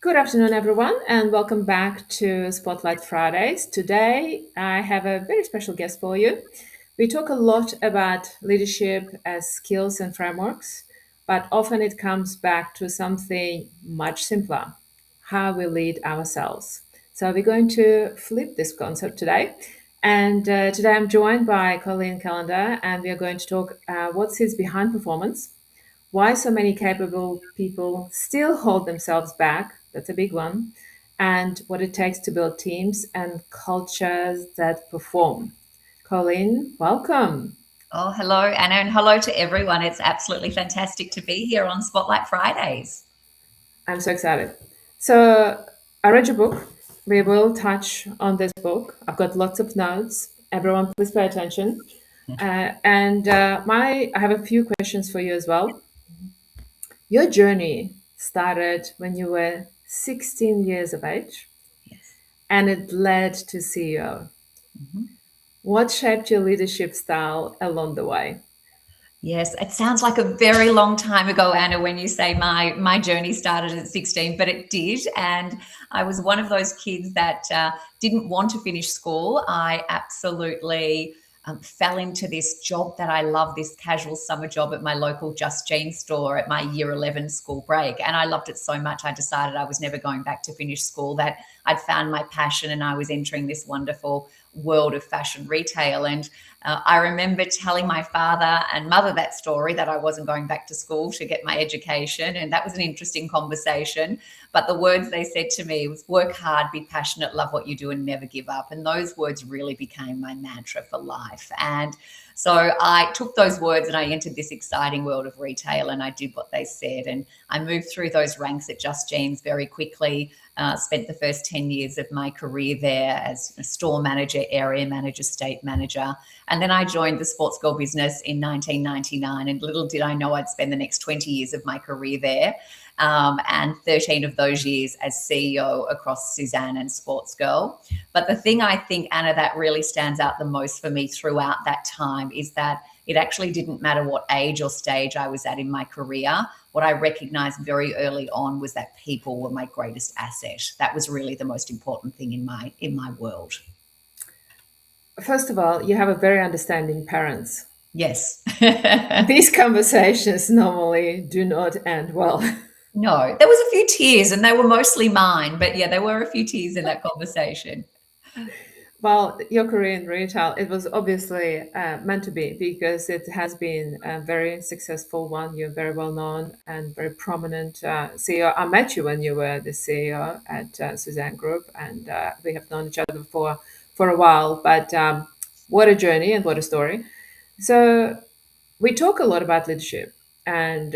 Good afternoon, everyone, and welcome back to Spotlight Fridays. Today, I have a very special guest for you. We talk a lot about leadership as skills and frameworks, but often it comes back to something much simpler: how we lead ourselves. So, we're going to flip this concept today. And today, I'm joined by Colleen Callander, and we are going to talk what sits behind performance, why so many capable people still hold themselves back. That's a big one. And what it takes to build teams and cultures that perform. Colleen, welcome. Oh, hello, Anna, and hello to everyone. It's absolutely fantastic to be here on Spotlight Fridays. I'm so excited. So, I read your book. We will touch on this book. I've got lots of notes. Everyone, please pay attention. I have a few questions for you as well. Your journey started when you were 16 years of age, Yes. and it led to CEO. Mhm. What shaped your leadership style along the way? Yes, it sounds like a very long time ago, Anna, when you say my journey started at 16, but it did. And I was one of those kids that didn't want to finish school. I absolutely fell into this job that I love, this casual summer job at my local Just Jeans store at my year 11 school break. And I loved it so much, I decided I was never going back to finish school, that I'd found my passion and I was entering this wonderful world of fashion retail. And I remember telling my father and mother that story, that I wasn't going back to school to get my education. And that was an interesting conversation. But the words they said to me was work hard, be passionate, love what you do, and never give up. And those words really became my mantra for life. And so I took those words and I entered this exciting world of retail and I did what they said. And I moved through those ranks at Just Jeans very quickly. Spent the first 10 years of my career there as a store manager, area manager, state manager. And then I joined the sports girl business in 1999. And little did I know I'd spend the next 20 years of my career there. And 13 of those years as CEO across Suzanne and Sports Girl. But the thing I think, Anna, that really stands out the most for me throughout that time is that it actually didn't matter what age or stage I was at in my career. What I recognized very early on was that people were my greatest asset. That was really the most important thing in my world. First of all, you have a very understanding parents. Yes. These conversations normally do not end well. No, there was a few tears and they were mostly mine, but yeah, there were a few tears in that conversation. Well, your career in retail, it was obviously meant to be because it has been a very successful one. You're very well known and very prominent CEO. I met you when you were the CEO at Suzanne Group, and we have known each other for a while. But what a journey and what a story. So we talk a lot about leadership, and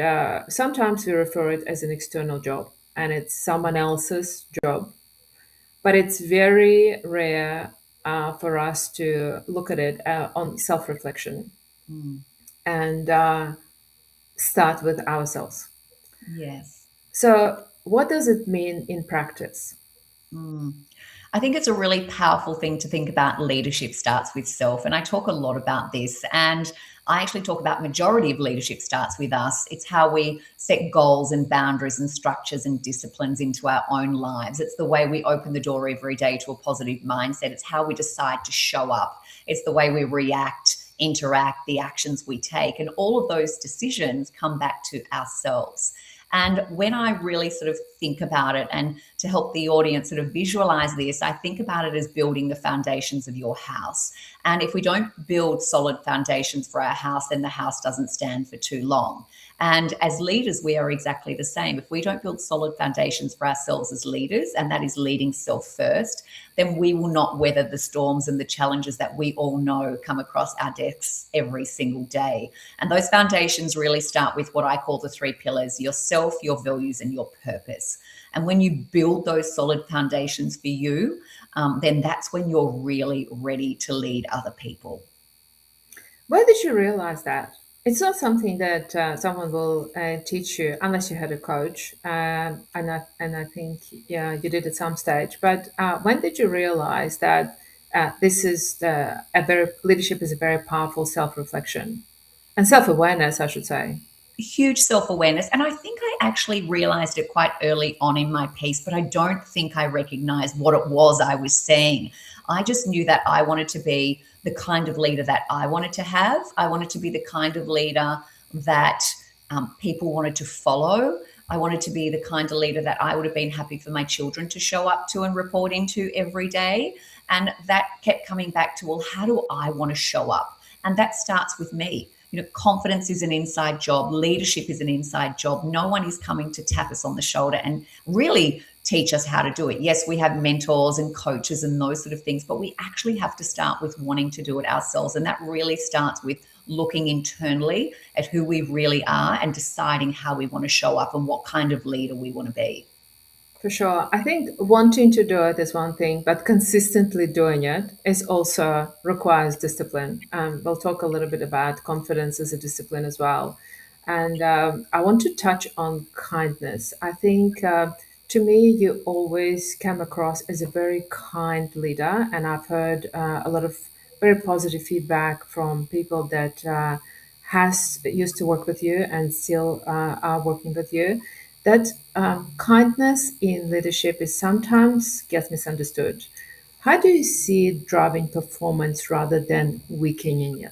sometimes we refer it as an external job, and it's someone else's job, but it's very rare for us to look at it on self reflection Mm, and start with ourselves. yes. So, what does it mean in practice? Mm. I think it's a really powerful thing to think about. Leadership starts with self. And I talk a lot about this. And I actually talk about majority of leadership starts with us. It's how we set goals and boundaries and structures and disciplines into our own lives. It's the way we open the door every day to a positive mindset. It's how we decide to show up. It's the way we react, interact, the actions we take. And all of those decisions come back to ourselves. And when I really sort of think about it, and to help the audience sort of visualize this, I think about it as building the foundations of your house. And if we don't build solid foundations for our house, then the house doesn't stand for too long. And as leaders, we are exactly the same. If we don't build solid foundations for ourselves as leaders, and that is leading self first, then we will not weather the storms and the challenges that we all know come across our desks every single day. And those foundations really start with what I call the three pillars: yourself, your values, and your purpose. And when you build those solid foundations for you, then that's when you're really ready to lead other people. Where did you realize that? It's not something that someone will teach you unless you had a coach, and I think yeah you did at some stage. But when did you realize that this is a very leadership is a very powerful self reflection and self awareness, I should say. Huge self-awareness. And I think I actually realized it quite early on in my piece, but I don't think I recognized what it was I was saying. I just knew that I wanted to be the kind of leader that I wanted to have. I wanted to be the kind of leader that people wanted to follow. I wanted to be the kind of leader that I would have been happy for my children to show up to and report into every day. And that kept coming back to, well, how do I want to show up? And that starts with me. Confidence is an inside job. Leadership is an inside job. No one is coming to tap us on the shoulder and really teach us how to do it. Yes, we have mentors and coaches and those sort of things, but we actually have to start with wanting to do it ourselves. And that really starts with looking internally at who we really are and deciding how we want to show up and what kind of leader we want to be. For sure. I think wanting to do it is one thing, but consistently doing it is also requires discipline. We'll talk a little bit about confidence as a discipline as well. And I want to touch on kindness. I think to me, you always come across as a very kind leader. And I've heard a lot of very positive feedback from people that has used to work with you and still are working with you, that kindness in leadership is sometimes gets misunderstood. How do you see it driving performance rather than weakening it?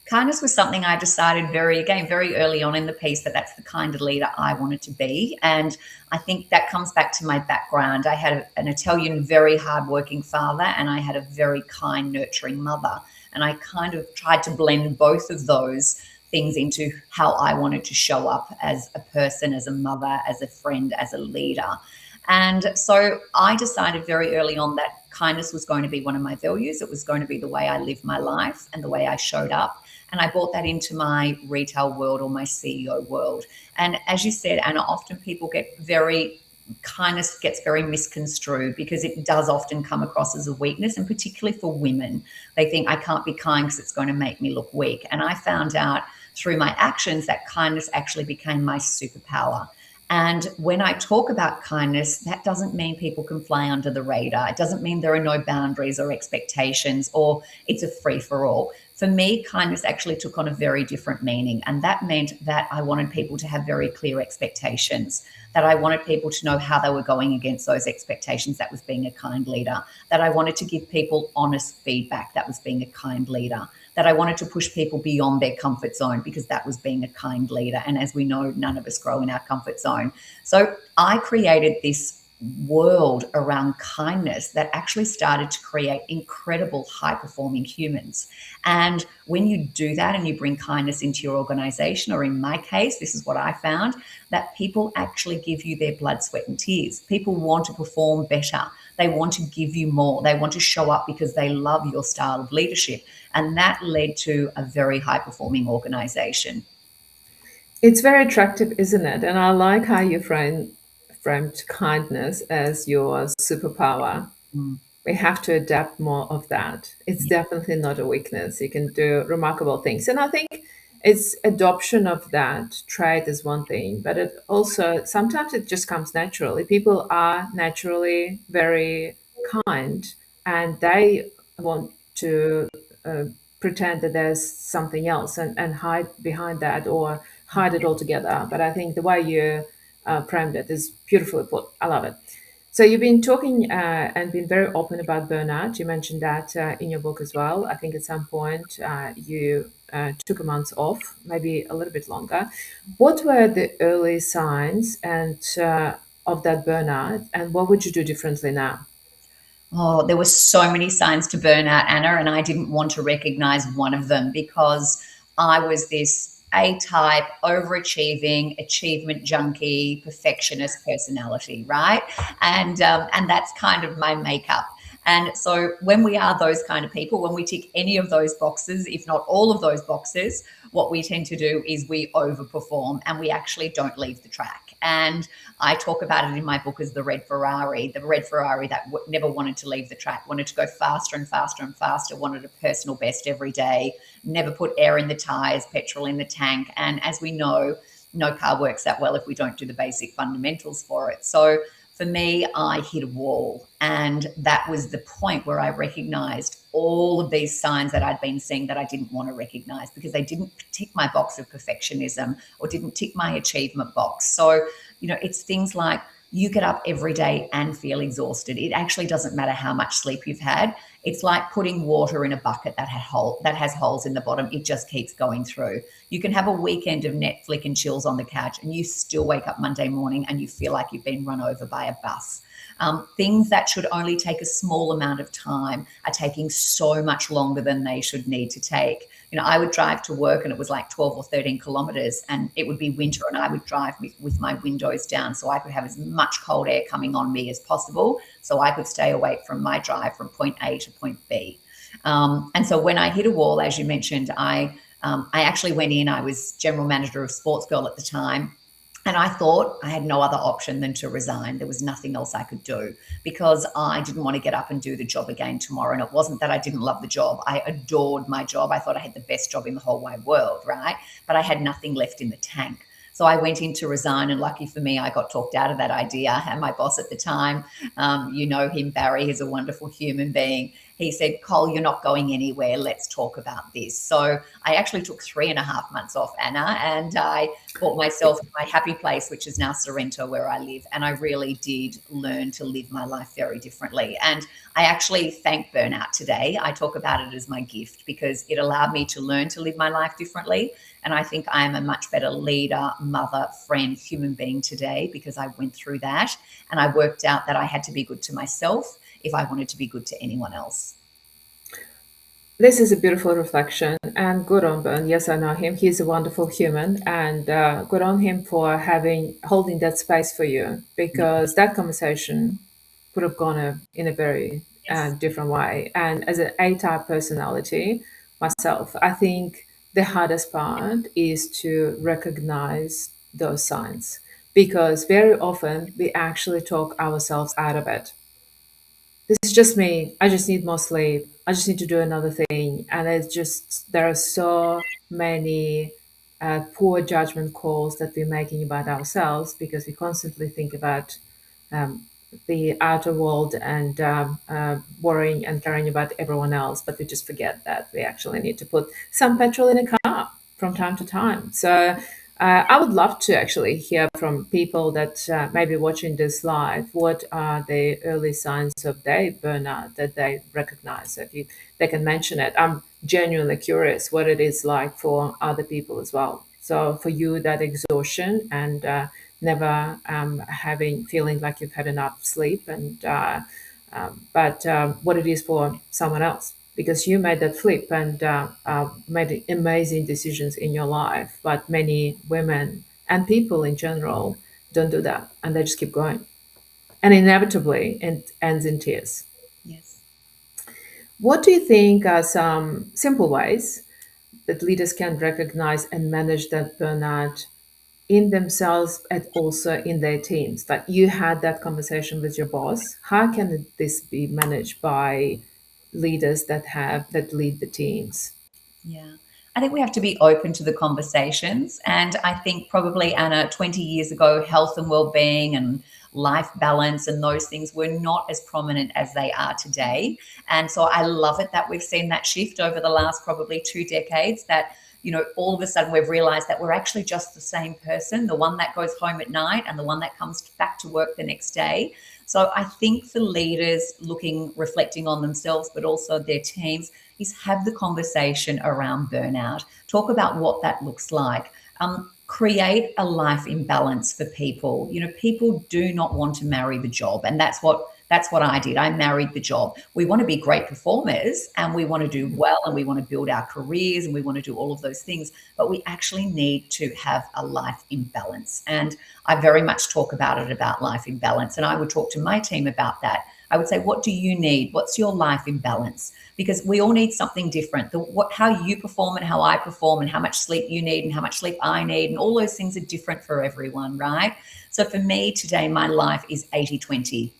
Kindness was something I decided very early on in the piece that that's the kind of leader I wanted to be. And I think that comes back to my background. I had an Italian, very hardworking father, and I had a very kind, nurturing mother. And I kind of tried to blend both of those things into how I wanted to show up as a person, as a mother, as a friend, as a leader. And so I decided very early on that kindness was going to be one of my values. It was going to be the way I lived my life and the way I showed up. And I brought that into my retail world or my CEO world. And as you said, Anna, often people kindness gets very misconstrued because it does often come across as a weakness, and particularly for women. They think I can't be kind because it's going to make me look weak. And I found out through my actions that kindness actually became my superpower. And when I talk about kindness, that doesn't mean people can fly under the radar. It doesn't mean there are no boundaries or expectations or it's a free for all. For me, kindness actually took on a very different meaning. And that meant that I wanted people to have very clear expectations, that I wanted people to know how they were going against those expectations. That was being a kind leader. That I wanted to give people honest feedback. That was being a kind leader. That I wanted to push people beyond their comfort zone, because that was being a kind leader. And as we know, none of us grow in our comfort zone. So I created this world around kindness that actually started to create incredible high-performing humans. And when you do that and you bring kindness into your organization, or in my case, this is what I found, that people actually give you their blood, sweat, and tears. People want to perform better. They want to give you more. They want to show up because they love your style of leadership. And that led to a very high-performing organization. It's very attractive, isn't it? And I like how you framed kindness as your superpower. Mm. We have to adapt more of that. It's definitely not a weakness. You can do remarkable things. And I think it's adoption of that trait is one thing, but it also sometimes it just comes naturally. People are naturally very kind, and they want to pretend that there's something else and hide behind that or hide it altogether. But I think the way you framed it is beautifully put. I love it. So you've been talking and been very open about burnout. You mentioned that in your book as well. I think at some point you took a month off, maybe a little bit longer. What were the early signs and of that burnout, and what would you do differently now? Oh, there were so many signs to burnout, Anna, and I didn't want to recognize one of them because I was this A-type, overachieving, achievement junkie, perfectionist personality, right? And that's kind of my makeup. And so when we are those kind of people, when we tick any of those boxes, if not all of those boxes, what we tend to do is we overperform and we actually don't leave the track. And I talk about it in my book as the red Ferrari that never wanted to leave the track, wanted to go faster and faster and faster, wanted a personal best every day, never put air in the tires, petrol in the tank. And as we know, no car works that well if we don't do the basic fundamentals for it. So For me, I hit a wall, and that was the point where I recognized all of these signs that I'd been seeing that I didn't want to recognize because they didn't tick my box of perfectionism or didn't tick my achievement box. So, it's things like you get up every day and feel exhausted. It actually doesn't matter how much sleep you've had. It's like putting water in a bucket that has holes in the bottom. It just keeps going through. You can have a weekend of Netflix and chills on the couch and you still wake up Monday morning and you feel like you've been run over by a bus. Things that should only take a small amount of time are taking so much longer than they should need to take. I would drive to work and it was like 12 or 13 kilometers and it would be winter and I would drive with my windows down so I could have as much cold air coming on me as possible so I could stay awake from my drive from point A to point B. And so when I hit a wall, as you mentioned, I actually went in. I was general manager of Sports Girl at the time. And I thought I had no other option than to resign. There was nothing else I could do because I didn't want to get up and do the job again tomorrow. And it wasn't that I didn't love the job. I adored my job. I thought I had the best job in the whole wide world, right? But I had nothing left in the tank. So I went in to resign, and lucky for me, I got talked out of that idea. And my boss at the time, him, Barry, he's a wonderful human being. He said, Cole, you're not going anywhere. Let's talk about this. So I actually took 3.5 months off, Anna, and I bought myself my happy place, which is now Sorrento, where I live. And I really did learn to live my life very differently. And I actually thank burnout today. I talk about it as my gift because it allowed me to learn to live my life differently. And I think I am a much better leader, mother, friend, human being today because I went through that. And I worked out that I had to be good to myself if I wanted to be good to anyone else. This is a beautiful reflection, and good on Ben. Yes, I know him. He's a wonderful human, and good on him for holding that space for you because that conversation could have gone in a very different way. And as an A-type personality myself, I think the hardest part is to recognize those signs because very often we actually talk ourselves out of it. This is just me. I just need more sleep. I just need to do another thing. And there are so many poor judgment calls that we're making about ourselves because we constantly think about um, the outer world and worrying and caring about everyone else. But we just forget that we actually need to put some petrol in a car from time to time. So I would love to actually hear from people that may be watching this live. What are the early signs of their burnout that they recognize? So if they can mention it. I'm genuinely curious what it is like for other people as well. So for you, that exhaustion and never feeling like you've had enough sleep, and but what it is for someone else because you made that flip and made amazing decisions in your life. But many women and people in general don't do that, and they just keep going, and inevitably it ends in tears. Yes. What do you think are some simple ways that leaders can recognize and manage that burnout in themselves and also in their teams? Like you had that conversation with your boss. How can this be managed by leaders that lead the teams? Yeah. I think we have to be open to the conversations. And I think probably, Anna, 20 years ago, health and well-being and life balance and those things were not as prominent as they are today. And so I love it that we've seen that shift over the last probably 2 decades, that all of a sudden we've realized that we're actually just the same person, the one that goes home at night and the one that comes back to work the next day. So I think for leaders reflecting on themselves, but also their teams, is have the conversation around burnout. Talk about what that looks like. Create a life imbalance for people. People do not want to marry the job, and that's what I did. I married the job. We want to be great performers and we want to do well and we want to build our careers and we want to do all of those things, but we actually need to have a life imbalance. And I very much talk about life imbalance. And I would talk to my team about that. I would say, what do you need? What's your life imbalance? Because we all need something different. How you perform and how I perform and how much sleep you need and how much sleep I need, and all those things are different for everyone, right? So for me today, my life is 80-20.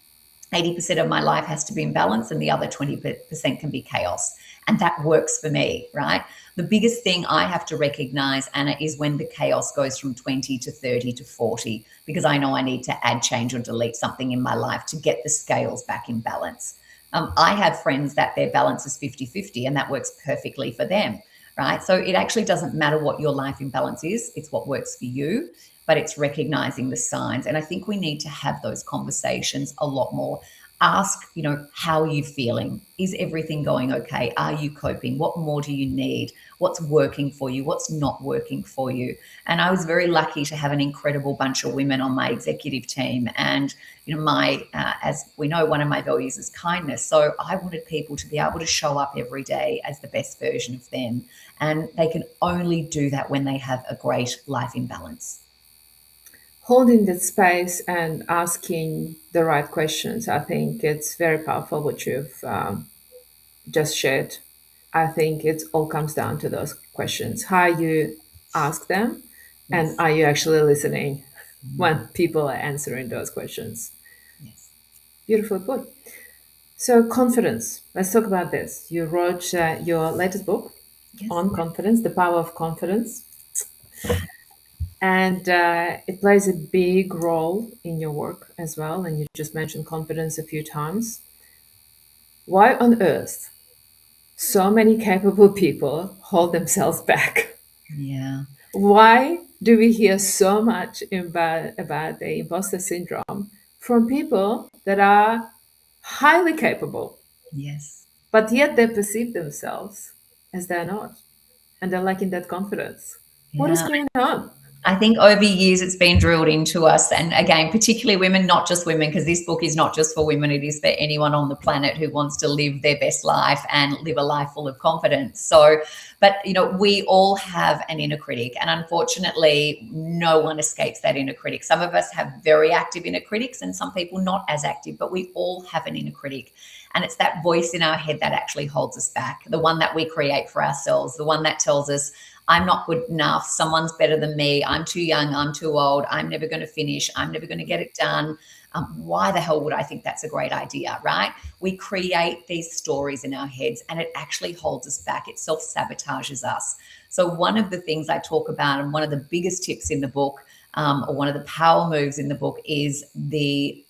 80% of my life has to be in balance and the other 20% can be chaos. And that works for me, right? The biggest thing I have to recognize, Anna, is when the chaos goes from 20 to 30 to 40, because I know I need to add, change, or delete something in my life to get the scales back in balance. I have friends that their balance is 50-50, and that works perfectly for them, right? So it actually doesn't matter what your life imbalance is, it's what works for you, but it's recognizing the signs. And I think we need to have those conversations a lot more. Ask, how are you feeling? Is everything going okay? Are you coping? What more do you need? What's working for you? What's not working for you? And I was very lucky to have an incredible bunch of women on my executive team. And, as we know, one of my values is kindness. So I wanted people to be able to show up every day as the best version of them. And they can only do that when they have a great life imbalance. Holding that space and asking the right questions, I think it's very powerful what you've just shared. I think it all comes down to those questions, how you ask them, and Yes. are you actually listening when people are answering those questions. Yes. Beautiful put. So, confidence. Let's talk about this. You wrote your latest book Yes. on confidence, the power of confidence. And it plays a big role in your work as well. And you just mentioned confidence a few times. Why on earth so many capable people hold themselves back? Yeah. Why do we hear so much about the imposter syndrome from people that are highly capable, Yes. but yet they perceive themselves as they're not, and they're lacking that confidence? What is Yeah. going on? I think over years it's been drilled into us. And again, particularly women, not just women, because this book is not just for women, it is for anyone on the planet who wants to live their best life and live a life full of confidence. So, but we all have an inner critic, and unfortunately, no one escapes that inner critic. Some of us have very active inner critics, and some people not as active, but we all have an inner critic. And it's that voice in our head that actually holds us back, the one that we create for ourselves, the one that tells us, I'm not good enough, someone's better than me, I'm too young, I'm too old, I'm never going to finish, I'm never going to get it done. Why the hell would I think that's a great idea, right? We create these stories in our heads, and it actually holds us back. It self-sabotages us. So one of the things I talk about, and one of the biggest tips in the book, or one of the power moves in the book, is the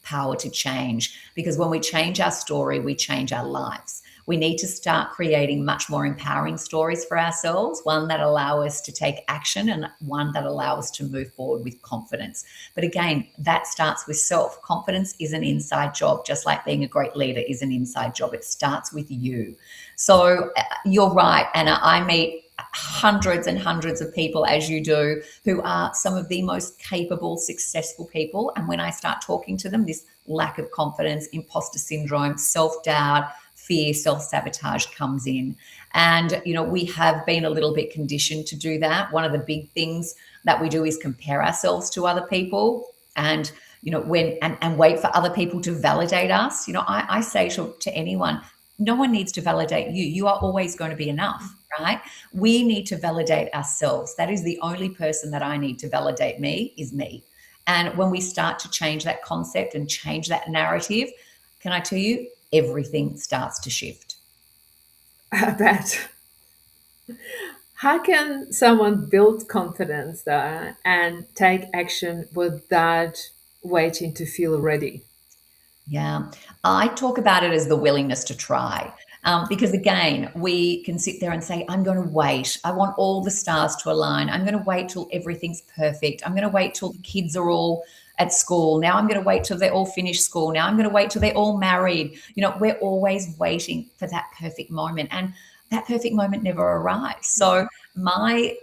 power to change. Because when we change our story, we change our lives. We need to start creating much more empowering stories for ourselves, one that allow us to take action and one that allow us to move forward with confidence. But again, that starts with self. Confidence is an inside job, just like being a great leader is an inside job. It starts with you. So you're right, Anna. I meet hundreds and hundreds of people, as you do, who are some of the most capable, successful people. And when I start talking to them, this lack of confidence, imposter syndrome, self-doubt, fear, self-sabotage comes in. And, we have been a little bit conditioned to do that. One of the big things that we do is compare ourselves to other people, and, and wait for other people to validate us. I say to anyone, no one needs to validate you. You are always going to be enough, right? We need to validate ourselves. That is the only person that I need to validate me is me. And when we start to change that concept and change that narrative, can I tell you, everything starts to shift. I bet. How can someone build confidence and take action without waiting to feel ready? Yeah, I talk about it as the willingness to try. Because again, we can sit there and say, I'm going to wait. I want all the stars to align. I'm going to wait till everything's perfect. I'm going to wait till the kids are all at school. Now I'm going to wait till they're all finished school. Now I'm going to wait till they're all married. We're always waiting for that perfect moment, and that perfect moment never arrives. So my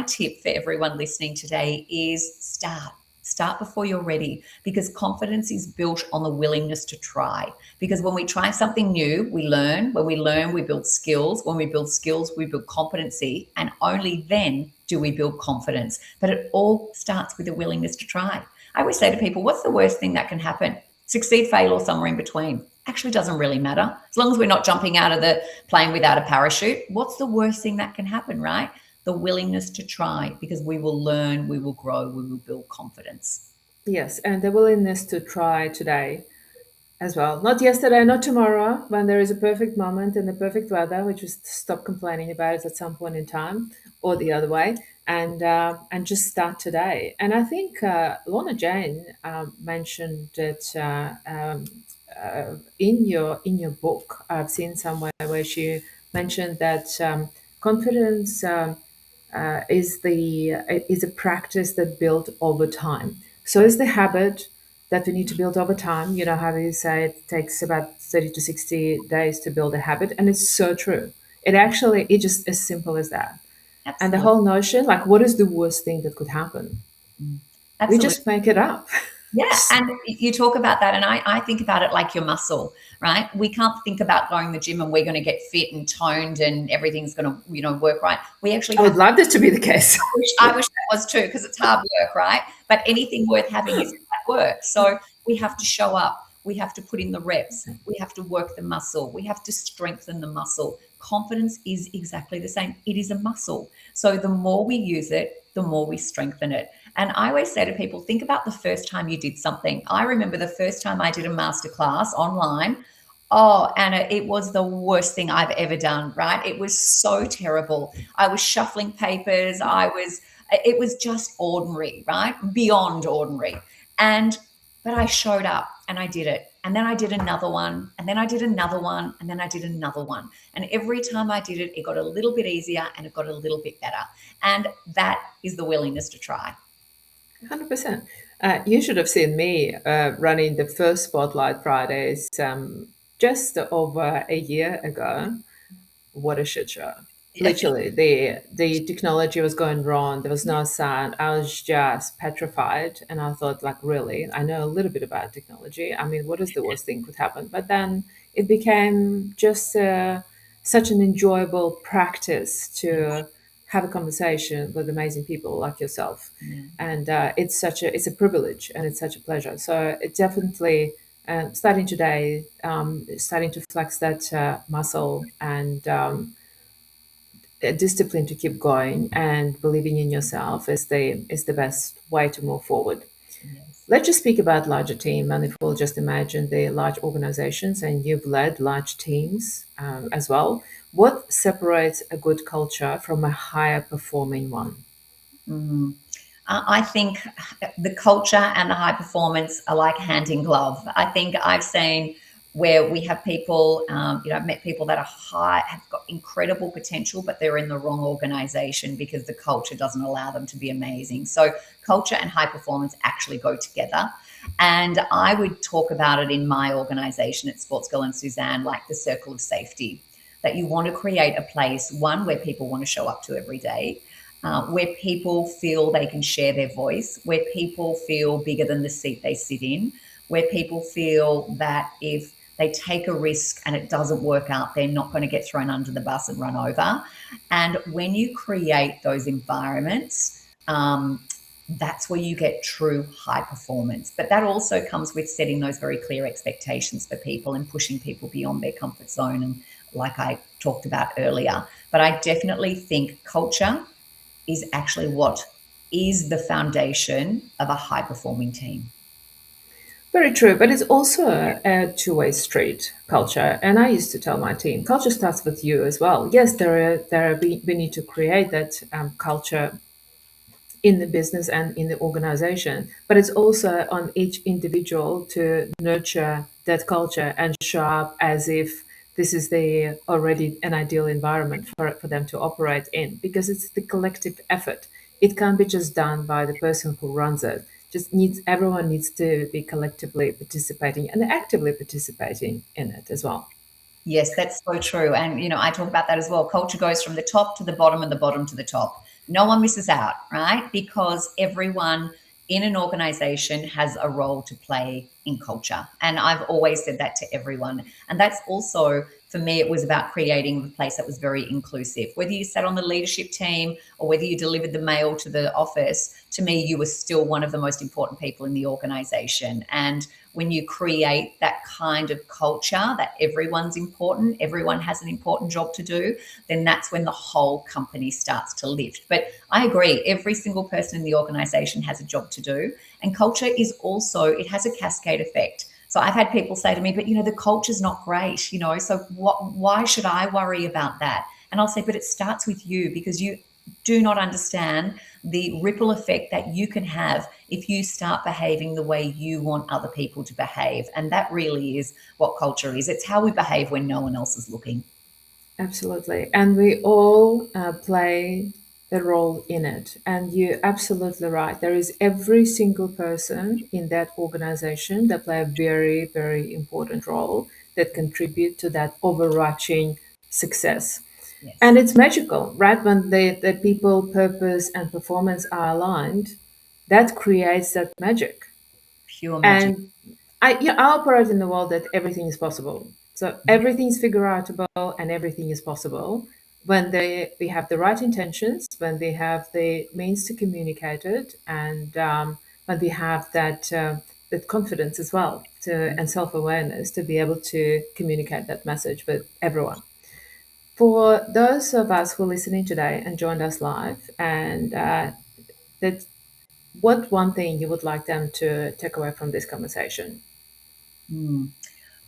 tip for everyone listening today is start before you're ready, because confidence is built on the willingness to try. Because when we try something new, we learn. When we learn, we build skills. When we build skills, we build competency, and only then do we build confidence. But it all starts with a willingness to try. I always say to people, what's the worst thing that can happen? Succeed, fail, or somewhere in between. Actually doesn't really matter. As long as we're not jumping out of the plane without a parachute, what's the worst thing that can happen, right? The willingness to try, because we will learn, we will grow, we will build confidence. Yes, and the willingness to try today. as well. Not yesterday, not tomorrow, when there is a perfect moment and the perfect weather, we just stop complaining about it at some point in time, or the other way, and just start today. And I think Lorna Jane mentioned it in your book. I've seen somewhere where she mentioned that confidence is a practice that built over time. So is the habit that we need to build over time. You know how you say it takes about 30 to 60 days to build a habit, and it's so true. It just as simple as that. And the Absolutely. whole notion, like, what is the worst thing that could happen? Mm. We Absolutely. just make it up. Yeah, and you talk about that, and I think about it like your muscle, right? We can't think about going to the gym and we're going to get fit and toned and everything's going to, work right. We actually I have would love this to be the case. I wish that was too, because it's hard work, right? But anything worth having is hard work. So we have to show up. We have to put in the reps. We have to work the muscle. We have to strengthen the muscle. Confidence is exactly the same. It is a muscle. So the more we use it, the more we strengthen it. And I always say to people, think about the first time you did something. I remember the first time I did a masterclass online. Oh, Anna, it was the worst thing I've ever done, right? It was so terrible. I was shuffling papers. It was just ordinary, right? Beyond ordinary. But I showed up and I did it. And then I did another one. And then I did another one. And then I did another one. And every time I did it, it got a little bit easier and it got a little bit better. And that is the willingness to try. 100%. You should have seen me running the first Spotlight Fridays just over a year ago. What a shit show. Literally, the technology was going wrong. There was no sound. I was just petrified, and I thought, like, really, I know a little bit about technology. I mean, what is the worst thing could happen? But then it became just such an enjoyable practice to have a conversation with amazing people like yourself, Yeah. and it's a privilege and it's such a pleasure. So it definitely starting today, starting to flex that muscle and discipline to keep going and believing in yourself is the best way to move forward. Yes. Let's just speak about larger team, and if we'll just imagine the large organizations, and you've led large teams as well. What separates a good culture from a higher performing one? Mm. I think the culture and the high performance are like hand in glove. I think I've seen where we have people, I've met people that have got incredible potential, but they're in the wrong organization because the culture doesn't allow them to be amazing. So culture and high performance actually go together. And I would talk about it in my organization at Sports Girl and Suzanne, like the circle of safety, that you want to create a place, one, where people want to show up to every day, where people feel they can share their voice, where people feel bigger than the seat they sit in, where people feel that if they take a risk and it doesn't work out, they're not going to get thrown under the bus and run over. And when you create those environments, that's where you get true high performance. But that also comes with setting those very clear expectations for people and pushing people beyond their comfort zone, and like I talked about earlier. But I definitely think culture is actually what is the foundation of a high performing team. Very true, but it's also a two-way street, culture. And I used to tell my team, culture starts with you as well. Yes, we need to create that culture in the business and in the organization, but it's also on each individual to nurture that culture and show up as if this is the already an ideal environment for them to operate in, because it's the collective effort. It can't be just done by the person who runs it. Just needs Everyone needs to be collectively participating and actively participating in it as well. Yes, that's so true. And, I talk about that as well. Culture goes from the top to the bottom and the bottom to the top. No one misses out, right? Because everyone in an organization has a role to play in culture. And I've always said that to everyone. And that's also, for me, it was about creating a place that was very inclusive. Whether you sat on the leadership team or whether you delivered the mail to the office, to me, you were still one of the most important people in the organization. And when you create that kind of culture that everyone's important, everyone has an important job to do, then that's when the whole company starts to lift. But I agree, every single person in the organization has a job to do. And culture is also, it has a cascade effect. So I've had people say to me, but the culture's not great, so why should I worry about that? And I'll say, but it starts with you, because you do not understand the ripple effect that you can have if you start behaving the way you want other people to behave. And that really is what culture is. It's how we behave when no one else is looking. Absolutely. And we all play a role in it. And you're absolutely right. There is every single person in that organization that play a very, very important role that contribute to that overarching success. Yes. And it's magical, right? When the people, purpose, and performance are aligned, that creates that magic. Pure magic. And I operate in the world that everything is possible. So everything's figure outable and everything is possible when we have the right intentions, when we have the means to communicate it, and when we have that confidence as well and self awareness to be able to communicate that message with everyone. For those of us who are listening today and joined us live, and that what one thing you would like them to take away from this conversation? Mm.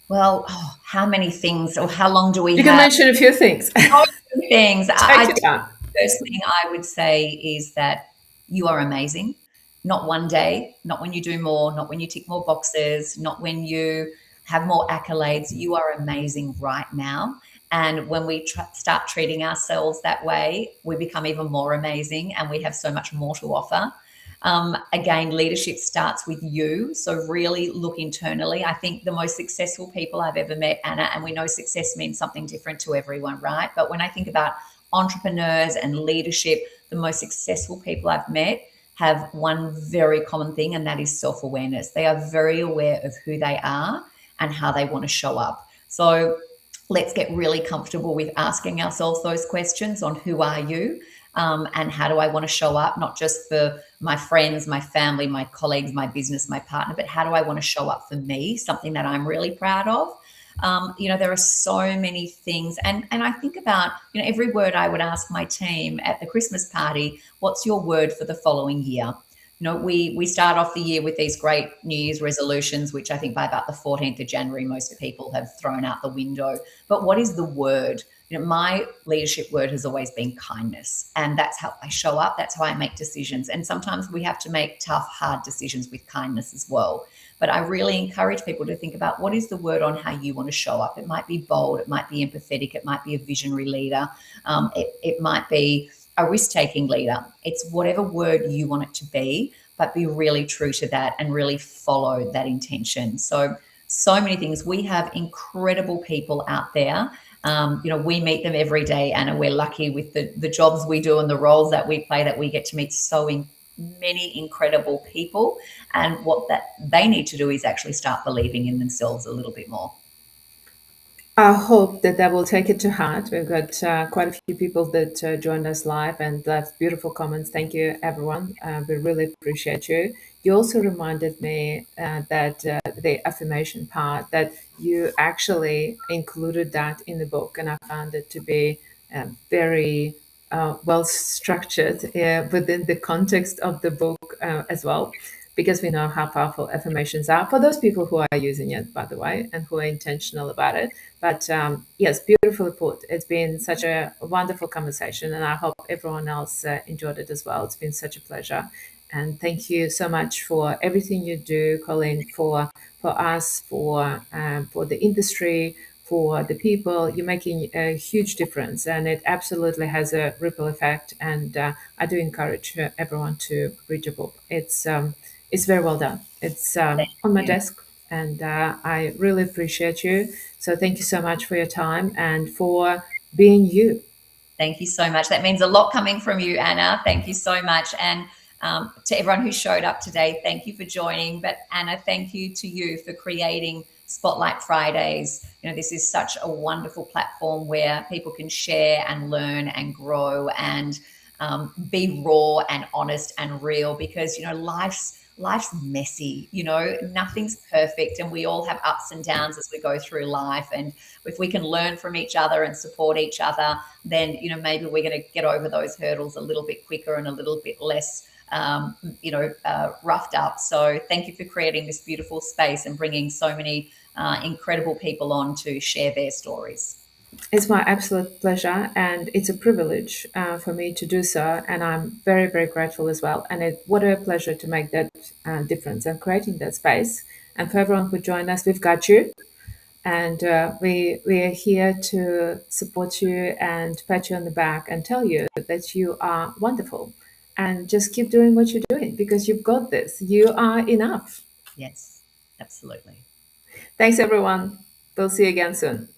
Well, how many things, or how long do we You can have? mention a few things. So many things. Take your time. The first thing I would say is that you are amazing. Not one day, not when you do more, not when you tick more boxes, not when you have more accolades. You are amazing right now. And when we start treating ourselves that way, we become even more amazing, and we have so much more to offer. Again, leadership starts with you. So really look internally. I think the most successful people I've ever met, Anna, and we know success means something different to everyone, right? But when I think about entrepreneurs and leadership, the most successful people I've met have one very common thing, and that is self-awareness. They are very aware of who they are and how they want to show up. So let's get really comfortable with asking ourselves those questions on who are you, and how do I want to show up, not just for my friends, my family, my colleagues, my business, my partner, but how do I want to show up for me, something that I'm really proud of. There are so many things. And I think about, every word I would ask my team at the Christmas party, what's your word for the following year? We start off the year with these great New Year's resolutions, which I think by about the 14th of January, most people have thrown out the window. But what is the word? My leadership word has always been kindness. And that's how I show up. That's how I make decisions. And sometimes we have to make tough, hard decisions with kindness as well. But I really encourage people to think about what is the word on how you want to show up. It might be bold. It might be empathetic. It might be a visionary leader. It might be a risk-taking leader. It's whatever word you want it to be, but be really true to that and really follow that intention. So many things. We have incredible people out there. We meet them every day, and we're lucky with the jobs we do and the roles that we play, that we get to meet many incredible people. And what that they need to do is actually start believing in themselves a little bit more. I hope that will take it to heart. We've got quite a few people that joined us live and left beautiful comments. Thank you, everyone. We really appreciate you. You also reminded me that the affirmation part, that you actually included that in the book, and I found it to be very well structured within the context of the book as well, because we know how powerful affirmations are for those people who are using it, by the way, and who are intentional about it. But yes, beautifully put. It's been such a wonderful conversation, and I hope everyone else enjoyed it as well. It's been such a pleasure. And thank you so much for everything you do, Colleen, for us, for the industry, for the people. You're making a huge difference, and it absolutely has a ripple effect. And I do encourage everyone to read your book. It's very well done. It's on my desk, and I really appreciate you. So thank you so much for your time and for being you. Thank you so much. That means a lot coming from you, Anna. Thank you so much. And to everyone who showed up today, thank you for joining. But Anna, thank you to you for creating Spotlight Fridays. This is such a wonderful platform where people can share and learn and grow and be raw and honest and real, because life's messy. Nothing's perfect, and we all have ups and downs as we go through life. And if we can learn from each other and support each other, then maybe we're going to get over those hurdles a little bit quicker and a little bit less roughed up. So thank you for creating this beautiful space and bringing so many incredible people on to share their stories. It's my absolute pleasure, and it's a privilege for me to do so. And I'm very, very grateful as well. And what a pleasure to make that difference and creating that space. And for everyone who joined us, we've got you. And we are here to support you and pat you on the back and tell you that you are wonderful. And just keep doing what you're doing because you've got this. You are enough. Yes, absolutely. Thanks, everyone. We'll see you again soon.